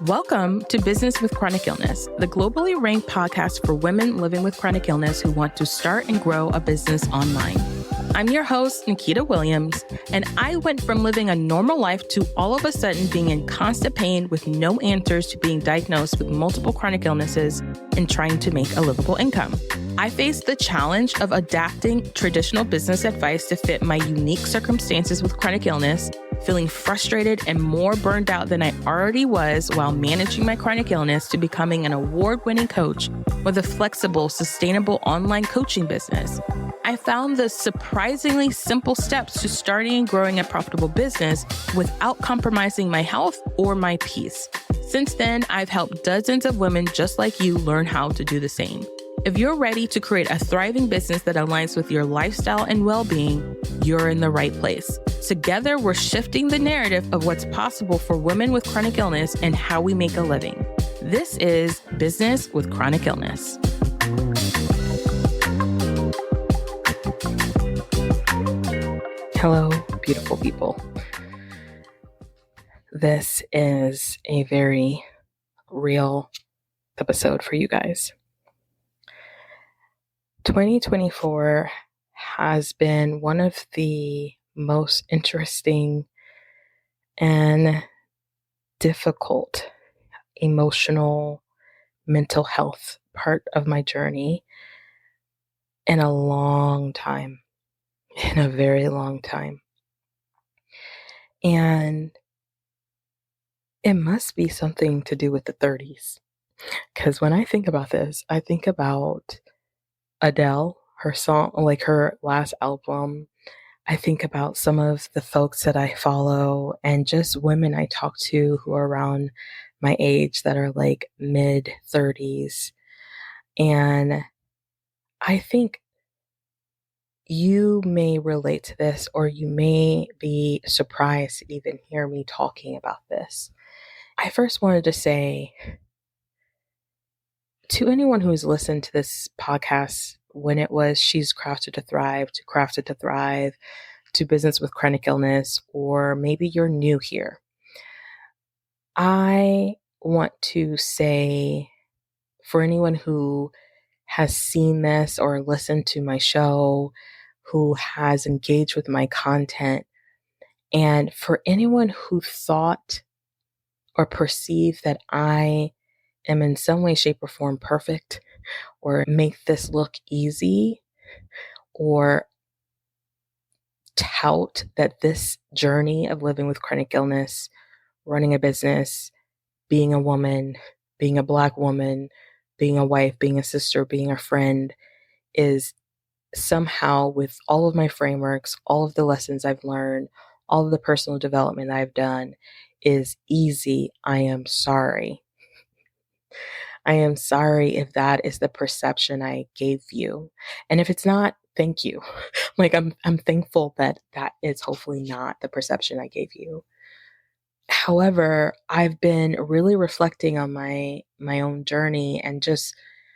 Welcome to Business with Chronic Illness, the globally ranked podcast for women living with chronic illness who want to start and grow a business online. I'm your host, Nikita Williams, and I went from living a normal life to all of a sudden being in constant pain with no answers to being diagnosed with multiple chronic illnesses and trying to make a livable income. I faced the challenge of adapting traditional business advice to fit my unique circumstances with chronic illness, feeling frustrated and more burned out than I already was while managing my chronic illness, to becoming an award-winning coach with a flexible, sustainable online coaching business. I found the surprisingly simple steps to starting and growing a profitable business without compromising my health or my peace. Since then, I've helped dozens of women just like you learn how to do the same. If you're ready to create a thriving business that aligns with your lifestyle and well-being, you're in the right place. Together, we're shifting the narrative of what's possible for women with chronic illness and how we make a living. This is Business with Chronic Illness. Hello, beautiful people. This is a very real episode for you guys. 2024 has been one of the most interesting and difficult emotional, mental health part of my journey in a long time, in a very long time. And it must be something to do with the 30s. Because when I think about this, I think about Adele, her song, like her last album. I think about some of the folks that I follow and just women I talk to who are around my age that are like mid 30s. And I think you may relate to this, or you may be surprised to even hear me talking about this. I first wanted to say to anyone who's listened to this podcast, when it was She's Crafted to Thrive, to Crafted to Thrive, to Business with Chronic Illness, or maybe you're new here, I want to say, for anyone who has seen this or listened to my show, who has engaged with my content, and for anyone who thought or perceived that I am in some way, shape, or form perfect, or make this look easy, or tout that this journey of living with chronic illness, running a business, being a woman, being a Black woman, being a wife, being a sister, being a friend, is somehow, with all of my frameworks, all of the lessons I've learned, all of the personal development I've done, is easy. I am sorry. I am sorry if that is the perception I gave you. And if it's not, thank you. Like I'm thankful that that is hopefully not the perception I gave you. However, I've been really reflecting on my own journey and just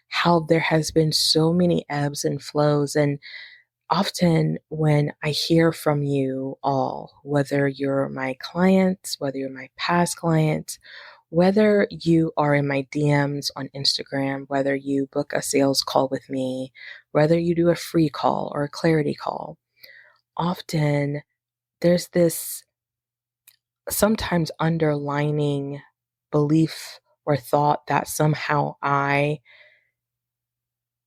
how there has been so many ebbs and flows. And often when I hear from you all, whether you're my clients, whether you're my past clients, whether you are in my DMs on Instagram, whether you book a sales call with me, whether you do a free call or a clarity call, often there's this sometimes underlining belief or thought that somehow I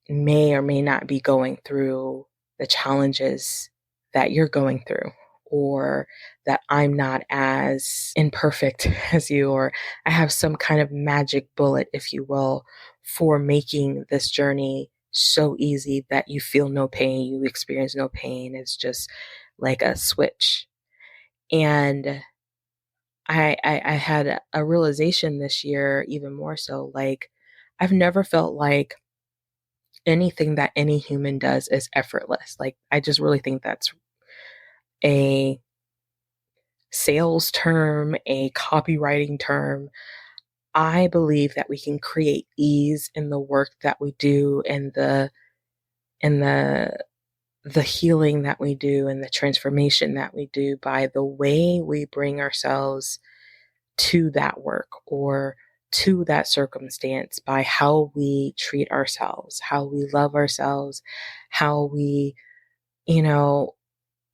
may or may not be going through the challenges that you're going through, or that I'm not as imperfect as you, or I have some kind of magic bullet, if you will, for making this journey so easy that you feel no pain, you experience no pain. It's just like a switch. And I had a realization this year, even more so, like I've never felt like anything that any human does is effortless. Like I just really think that's a sales term, a copywriting term. I believe that we can create ease in the work that we do, and the healing that we do, and the transformation that we do by the way we bring ourselves to that work, or to that circumstance by how we treat ourselves, how we love ourselves, how we, you know,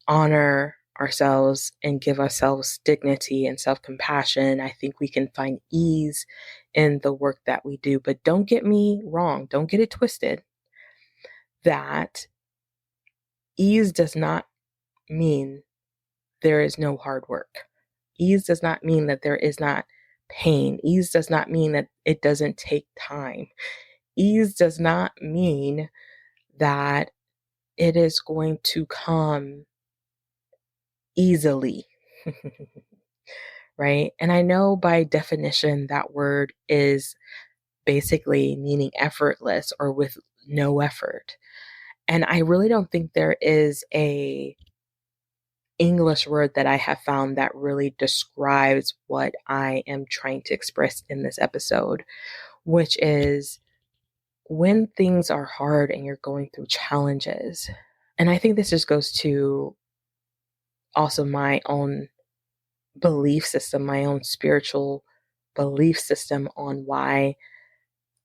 honor ourselves and give ourselves dignity and self compassion. I think we can find ease in the work that we do. But don't get me wrong, don't get it twisted that ease does not mean there is no hard work. Ease does not mean that there is not pain. Ease does not mean that it doesn't take time. Ease does not mean that it is going to come easily. Right? And I know by definition that word is basically meaning effortless or with no effort. And I really don't think there is a English word that I have found that really describes what I am trying to express in this episode, which is when things are hard and you're going through challenges. And I think this just goes to also my own belief system, my own spiritual belief system on why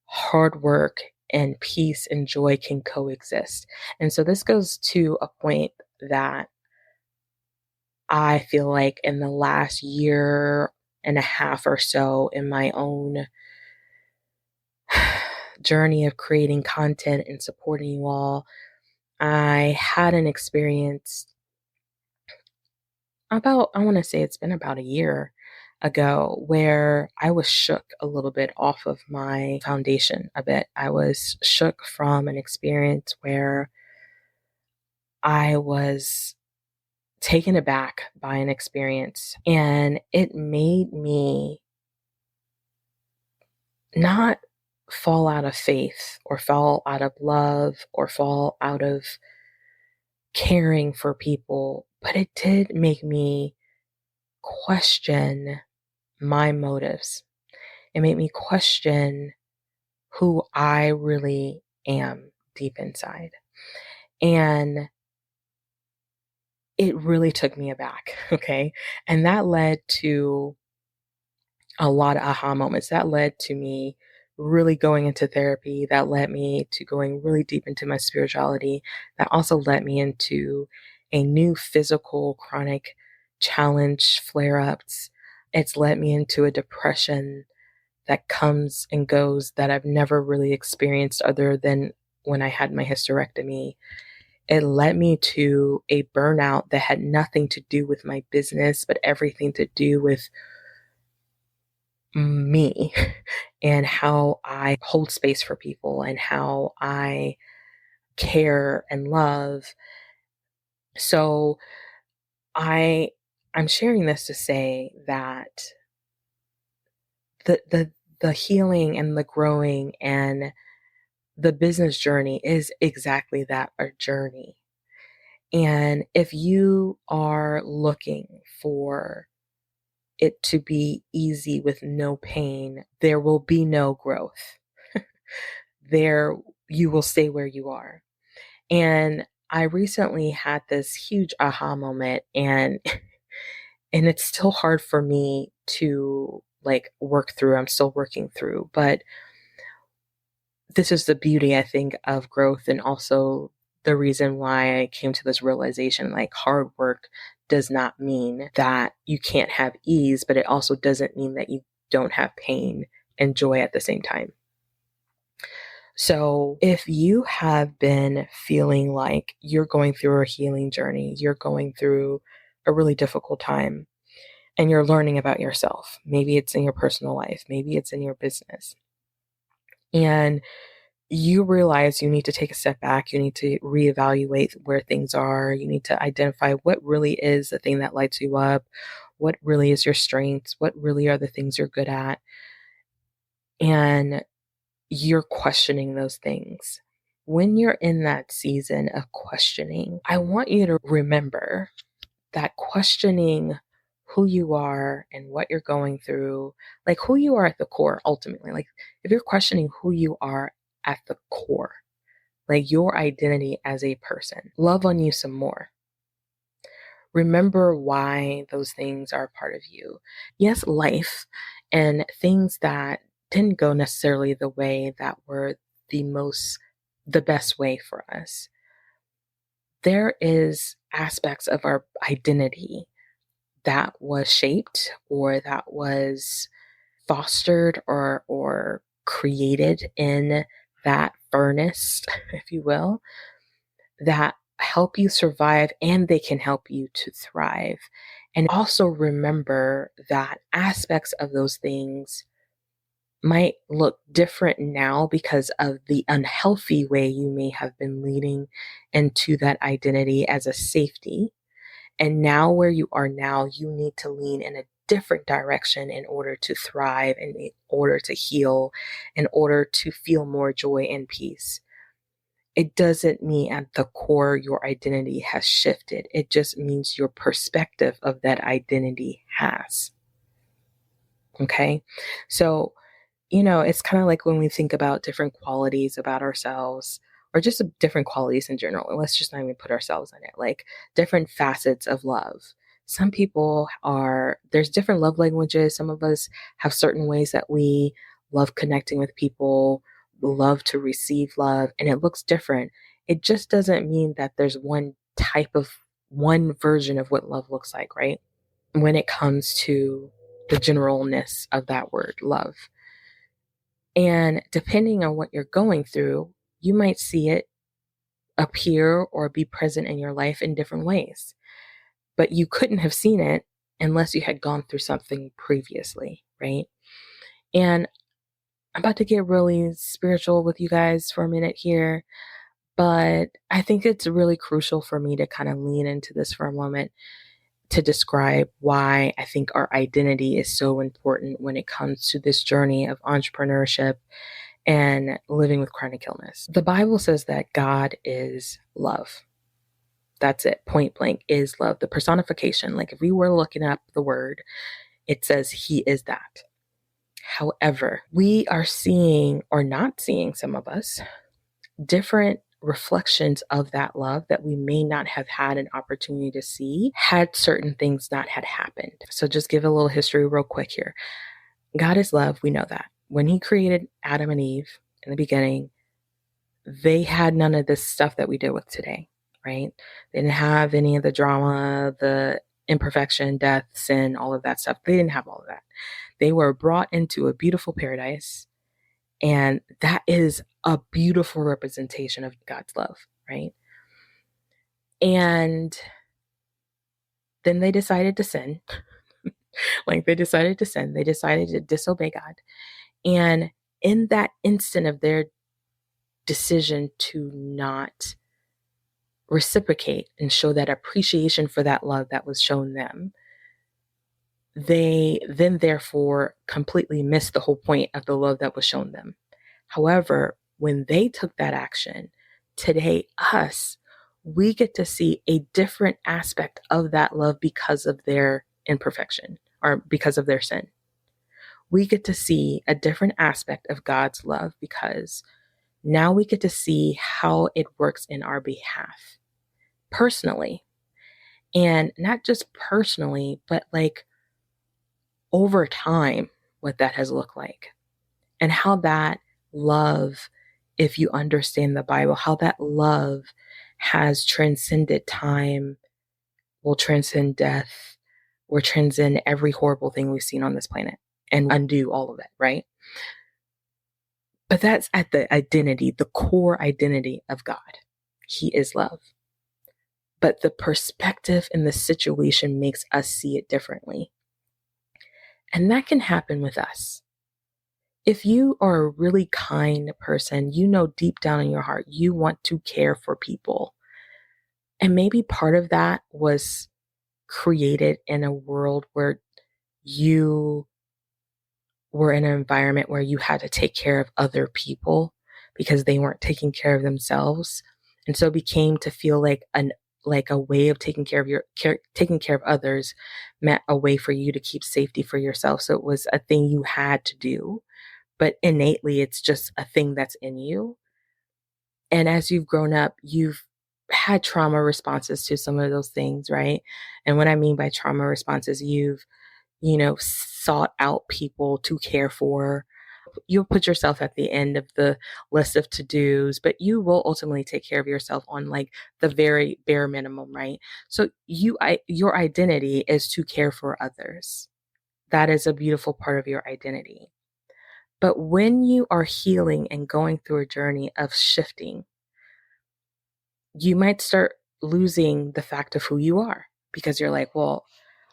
hard work and peace and joy can coexist. And so this goes to a point that I feel like in the last year and a half or so in my own journey of creating content and supporting you all, I had an experience I want to say it's been about a year ago, where I was shook a little bit off of my foundation a bit. I was shook from an experience where I was taken aback by an experience, and it made me not fall out of faith or fall out of love or fall out of caring for people, but it did make me question my motives. It made me question who I really am deep inside. And it really took me aback. Okay. And that led to a lot of aha moments. That led to me really going into therapy. That led me to going really deep into my spirituality. That also led me into a new physical chronic challenge flare ups. It's led me into a depression that comes and goes that I've never really experienced other than when I had my hysterectomy. It led me to a burnout that had nothing to do with my business, but everything to do with me and how I hold space for people and how I care and love. So I I'm sharing this to say that the the the healing and the growing and the business journey is exactly that, a journey. And if you are looking for it to be easy with no pain, there will be no growth. There, you will stay where you are. And I recently had this huge aha moment, and and it's still hard for me to like work through. I'm still working through, but this is the beauty, I think, of growth, and also the reason why I came to this realization, like hard work does not mean that you can't have ease, but it also doesn't mean that you don't have pain and joy at the same time. So if you have been feeling like you're going through a healing journey, you're going through a really difficult time, and you're learning about yourself, maybe it's in your personal life, maybe it's in your business, and you realize you need to take a step back, you need to reevaluate where things are, you need to identify what really is the thing that lights you up, what really is your strengths, what really are the things you're good at, and you're questioning those things. When you're in that season of questioning, I want you to remember that questioning who you are and what you're going through, like who you are at the core, ultimately, like if you're questioning who you are at the core, like your identity as a person, love on you some more. Remember why those things are a part of you. Yes, life and things that didn't go necessarily the way that were the best way for us. There is aspects of our identity that was shaped or that was fostered or created in that furnace, if you will, that help you survive and they can help you to thrive. And also remember that aspects of those things might look different now because of the unhealthy way you may have been leading into that identity as a safety. And now, where you are now, you need to lean in a different direction in order to thrive, in order to heal, in order to feel more joy and peace. It doesn't mean at the core your identity has shifted. It just means your perspective of that identity has. Okay. So, it's kind of like when we think about different qualities about ourselves or just different qualities in general. Let's just not even put ourselves in it, like different facets of love. There's different love languages. Some of us have certain ways that we love connecting with people, love to receive love, and it looks different. It just doesn't mean that there's one version of what love looks like, right? When it comes to the generalness of that word, love. And depending on what you're going through, you might see it appear or be present in your life in different ways. But you couldn't have seen it unless you had gone through something previously, right? And I'm about to get really spiritual with you guys for a minute here, but I think it's really crucial for me to kind of lean into this for a moment to describe why I think our identity is so important when it comes to this journey of entrepreneurship and living with chronic illness. The Bible says that God is love. That's it. Point blank is love. The personification, like if we were looking up the word, it says he is that. However, we are seeing or not seeing, some of us, different reflections of that love that we may not have had an opportunity to see had certain things not had happened. So just give a little history real quick here. God is love. We know that. When he created Adam and Eve in the beginning, they had none of this stuff that we deal with today, right? They didn't have any of the drama, the imperfection, death, sin, all of that stuff. They didn't have all of that. They were brought into a beautiful paradise, and that is a beautiful representation of God's love, right? And then they decided to sin. They decided to disobey God. And in that instant of their decision to not reciprocate and show that appreciation for that love that was shown them, they then therefore completely missed the whole point of the love that was shown them. However, when they took that action, today, we get to see a different aspect of that love because of their imperfection or because of their sin. We get to see a different aspect of God's love because now we get to see how it works in our behalf personally. And not just personally, but over time, what that has looked like. And how that love, if you understand the Bible, how that love has transcended time, will transcend death, will transcend every horrible thing we've seen on this planet and undo all of it, right? But that's at the identity, the core identity of God. He is love. But the perspective in the situation makes us see it differently. And that can happen with us. If you are a really kind person, deep down in your heart, you want to care for people. And maybe part of that was created in a world where you were in an environment where you had to take care of other people because they weren't taking care of themselves. And so it became to feel like a way of taking care of others meant a way for you to keep safety for yourself. So it was a thing you had to do, but innately it's just a thing that's in you. And as you've grown up, you've had trauma responses to some of those things, right? And what I mean by trauma responses, you've sought out people to care for, You'll put yourself at the end of the list of to-dos, but you will ultimately take care of yourself on like the very bare minimum, right? So your identity is to care for others. That is a beautiful part of your identity. But when you are healing and going through a journey of shifting, you might start losing the fact of who you are because you're like, well,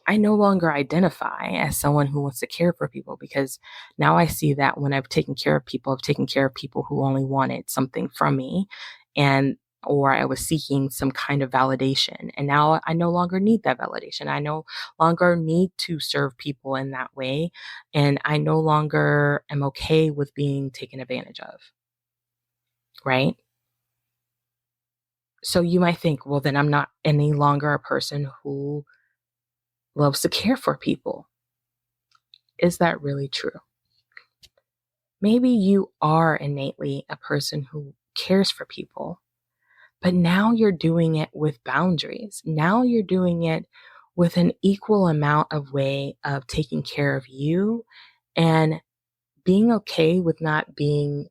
I no longer identify as someone who wants to care for people because now I see that when I've taken care of people, I've taken care of people who only wanted something from me and or I was seeking some kind of validation. And now I no longer need that validation. I no longer need to serve people in that way. And I no longer am okay with being taken advantage of. Right? So you might think, well, then I'm not any longer a person who loves to care for people. Is that really true? Maybe you are innately a person who cares for people, but now you're doing it with boundaries. Now you're doing it with an equal amount of way of taking care of you and being okay with not being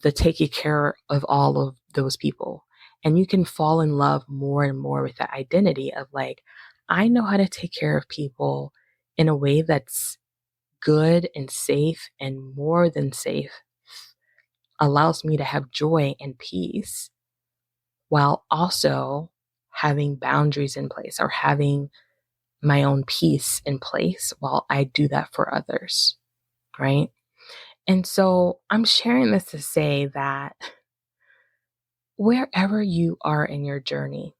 the taking care of all of those people. And you can fall in love more and more with that identity of like, I know how to take care of people in a way that's good and safe and more than safe, allows me to have joy and peace while also having boundaries in place or having my own peace in place while I do that for others, right? And so I'm sharing this to say that wherever you are in your journey,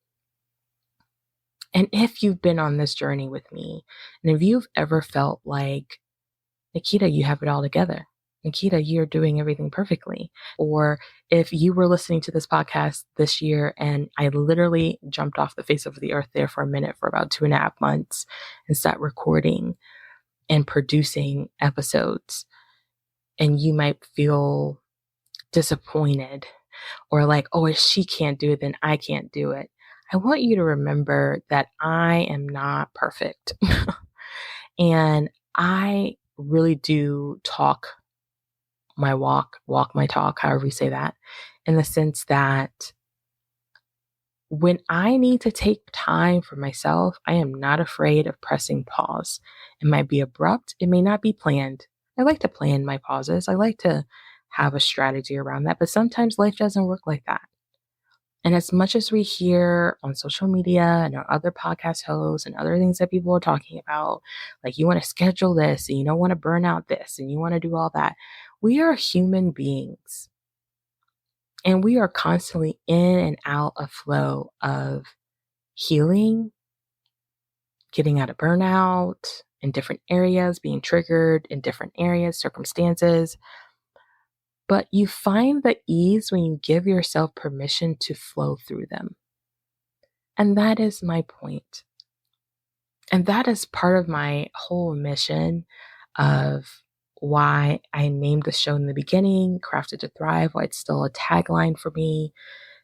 and if you've been on this journey with me, and if you've ever felt like, Nikita, you have it all together. Nikita, you're doing everything perfectly. Or if you were listening to this podcast this year and I literally jumped off the face of the earth there for a minute for about 2.5 months and started recording and producing episodes, and you might feel disappointed or like, oh, if she can't do it, then I can't do it. I want you to remember that I am not perfect. And I really do talk my walk my talk, however you say that, in the sense that when I need to take time for myself, I am not afraid of pressing pause. It might be abrupt, it may not be planned. I like to plan my pauses. I like to have a strategy around that, but sometimes life doesn't work like that. And as much as we hear on social media and our other podcast hosts and other things that people are talking about, like you want to schedule this and you don't want to burn out this and you want to do all that, we are human beings and we are constantly in and out of flow of healing, getting out of burnout in different areas, being triggered in different areas, circumstances. But you find the ease when you give yourself permission to flow through them. And that is my point. And that is part of my whole mission of why I named the show in the beginning, Crafted to Thrive, why it's still a tagline for me,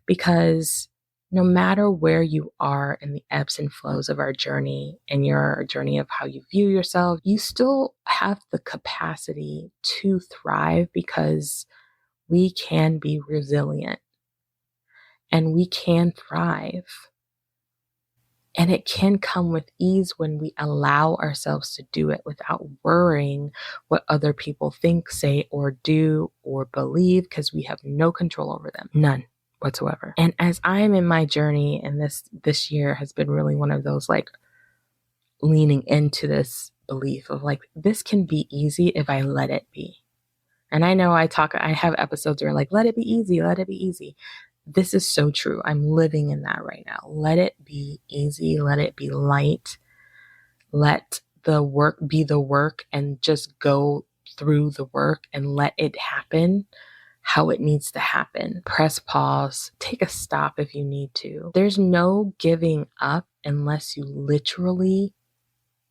because no matter where you are in the ebbs and flows of our journey and your journey of how you view yourself, you still have the capacity to thrive because we can be resilient and we can thrive. And it can come with ease when we allow ourselves to do it without worrying what other people think, say, or do or believe, because we have no control over them. None whatsoever. And as I'm in my journey, and this year has been really one of those like leaning into this belief of like, this can be easy if I let it be. And I know I have episodes where like, let it be easy, let it be easy. This is so true. I'm living in that right now. Let it be easy. Let it be light. Let the work be the work and just go through the work and let it happen how it needs to happen. Press pause. Take a stop if you need to. There's no giving up unless you literally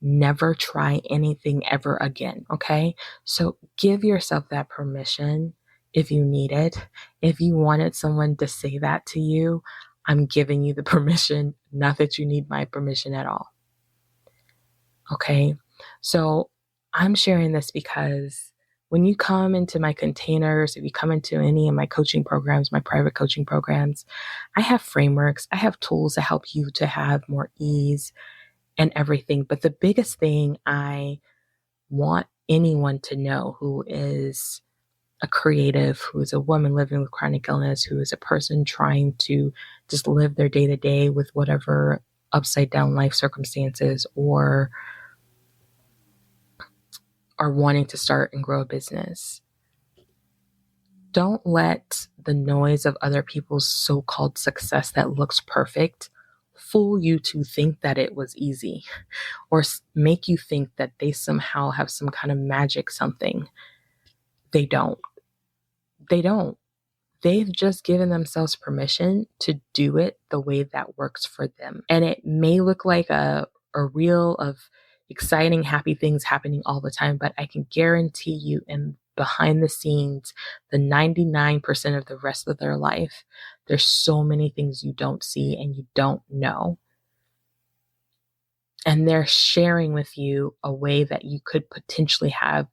never try anything ever again. Okay. So give yourself that permission if you need it. If you wanted someone to say that to you, I'm giving you the permission, not that you need my permission at all. Okay. So I'm sharing this because When you come into my containers, if you come into any of my coaching programs, my private coaching programs, I have frameworks, I have tools to help you to have more ease and everything. But the biggest thing I want anyone to know who is a creative, who is a woman living with chronic illness, who is a person trying to just live their day to day with whatever upside down life circumstances or are wanting to start and grow a business. Don't let the noise of other people's so-called success that looks perfect fool you to think that it was easy or make you think that they somehow have some kind of magic something. They don't. They don't. They've just given themselves permission to do it the way that works for them. And it may look like a reel of exciting, happy things happening all the time, but I can guarantee you in behind the scenes, the 99% of the rest of their life, there's so many things you don't see and you don't know. And they're sharing with you a way that you could potentially have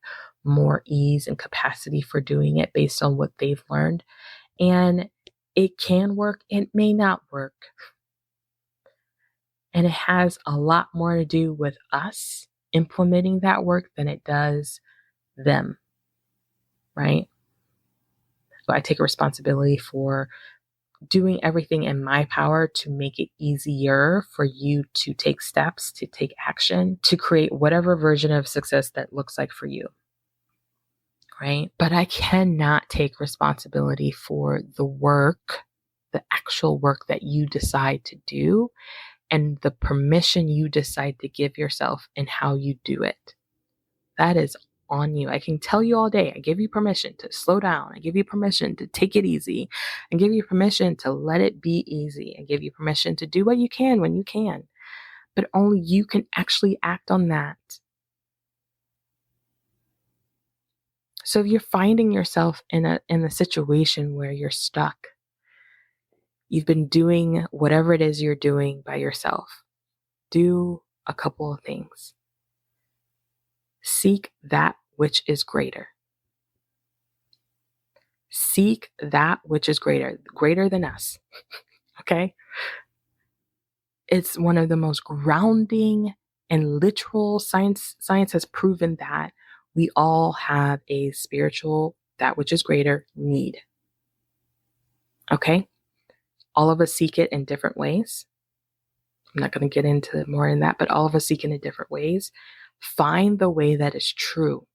more ease and capacity for doing it based on what they've learned. And it can work, it may not work. And it has a lot more to do with us implementing that work than it does them, right? So I take a responsibility for doing everything in my power to make it easier for you to take steps, to take action, to create whatever version of success that looks like for you. Right? But I cannot take responsibility for the work, the actual work that you decide to do and the permission you decide to give yourself and how you do it. That is on you. I can tell you all day, I give you permission to slow down. I give you permission to take it easy. I give you permission to let it be easy. I give you permission to do what you can when you can. But only you can actually act on that. So if you're finding yourself in a situation where you're stuck, you've been doing whatever it is you're doing by yourself, do a couple of things. Seek that which is greater. Seek that which is greater than us. Okay? It's one of the most grounding and literal science has proven that we all have a spiritual, that which is greater, need. Okay? All of us seek it in different ways. I'm not going to get into more in that, but all of us seek it in different ways. Find the way that is true.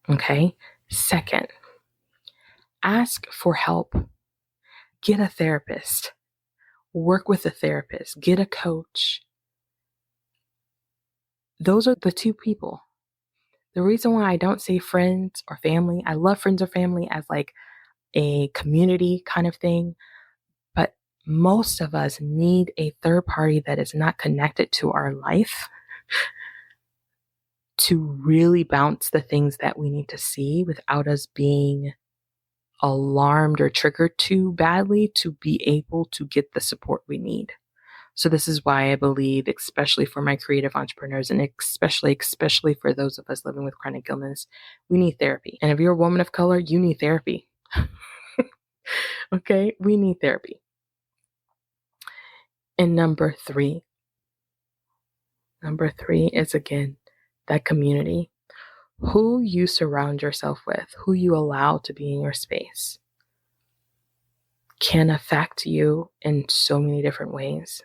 Okay? Second, ask for help. Get a therapist. Work with a therapist. Get a coach. Those are the two people. The reason why I don't say friends or family, I love friends or family as like a community kind of thing, but most of us need a third party that is not connected to our life to really bounce the things that we need to see without us being alarmed or triggered too badly to be able to get the support we need. So this is why I believe, especially for my creative entrepreneurs and especially for those of us living with chronic illness, we need therapy. And if you're a woman of color, you need therapy. Okay? We need therapy. And number three is again, that community. Who you surround yourself with, who you allow to be in your space can affect you in so many different ways.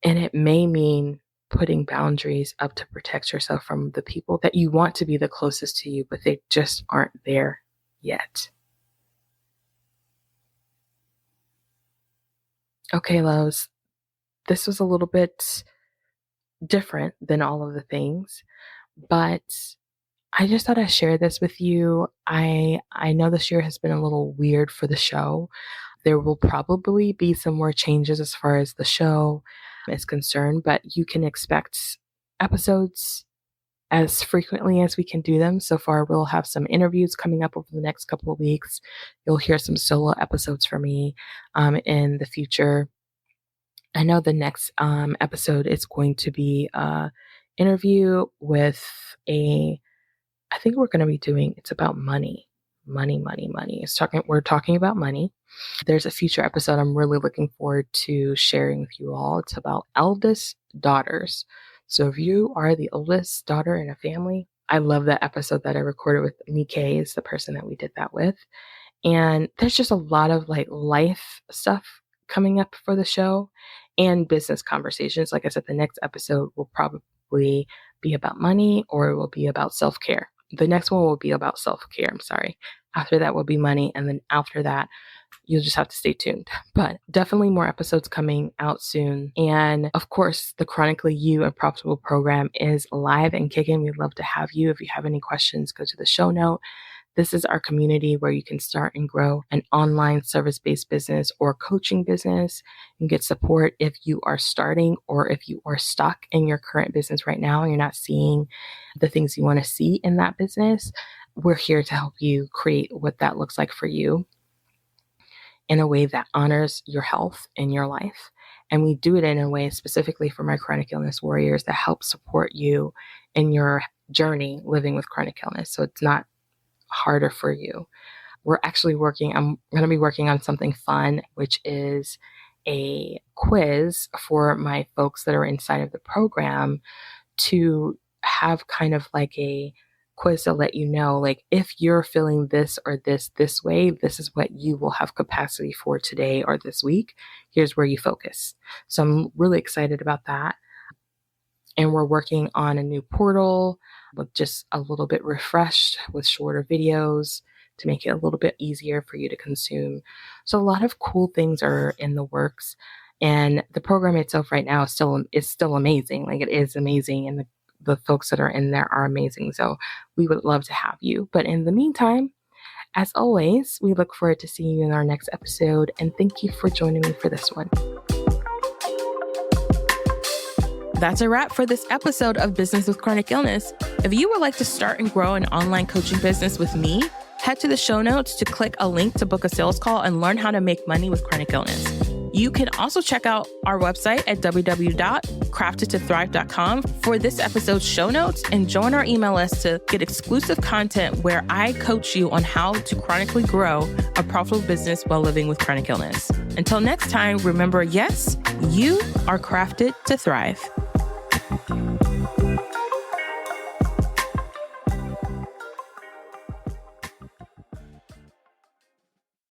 And it may mean putting boundaries up to protect yourself from the people that you want to be the closest to you, but they just aren't there yet. Okay, loves, this was a little bit different than all of the things, but I just thought I'd share this with you. I know this year has been a little weird for the show. There will probably be some more changes as far as the show is concerned, but you can expect episodes as frequently as we can do them. So far, we'll have some interviews coming up over the next couple of weeks. You'll hear some solo episodes from me in the future. I know the next episode is going to be interview with I think we're going to be doing, it's about money. Money. We're talking about money. There's a future episode I'm really looking forward to sharing with you all. It's about eldest daughters. So if you are the oldest daughter in a family, I love that episode that I recorded with Nikkei, is the person that we did that with. And there's just a lot of like life stuff coming up for the show and business conversations. Like I said, the next episode will probably be about money, or it will be about self-care. The next one will be about self-care. I'm sorry. After that will be money. And then after that, you'll just have to stay tuned. But definitely more episodes coming out soon. And of course, the Chronically You and Profitable program is live and kicking. We'd love to have you. If you have any questions, go to the show note. This is our community where you can start and grow an online service-based business or coaching business and get support if you are starting, or if you are stuck in your current business right now and you're not seeing the things you want to see in that business. We're here to help you create what that looks like for you in a way that honors your health and your life. And we do it in a way specifically for my chronic illness warriors that help support you in your journey living with chronic illness. So it's not harder for you. I'm going to be working on something fun, which is a quiz for my folks that are inside of the program, to have kind of like a quiz to let you know, like, if you're feeling this or this way, this is what you will have capacity for today or this week. Here's where you focus. So I'm really excited about that. And we're working on a new portal with just a little bit refreshed with shorter videos to make it a little bit easier for you to consume. So a lot of cool things are in the works. And the program itself right now is still amazing. Like, it is amazing. And the folks that are in there are amazing. So we would love to have you. But in the meantime, as always, we look forward to seeing you in our next episode. And thank you for joining me for this one. That's a wrap for this episode of Business with Chronic Illness. If you would like to start and grow an online coaching business with me, head to the show notes to click a link to book a sales call and learn how to make money with chronic illness. You can also check out our website at www.craftedtothrive.com for this episode's show notes, and join our email list to get exclusive content where I coach you on how to chronically grow a profitable business while living with chronic illness. Until next time, remember, yes, you are crafted to thrive.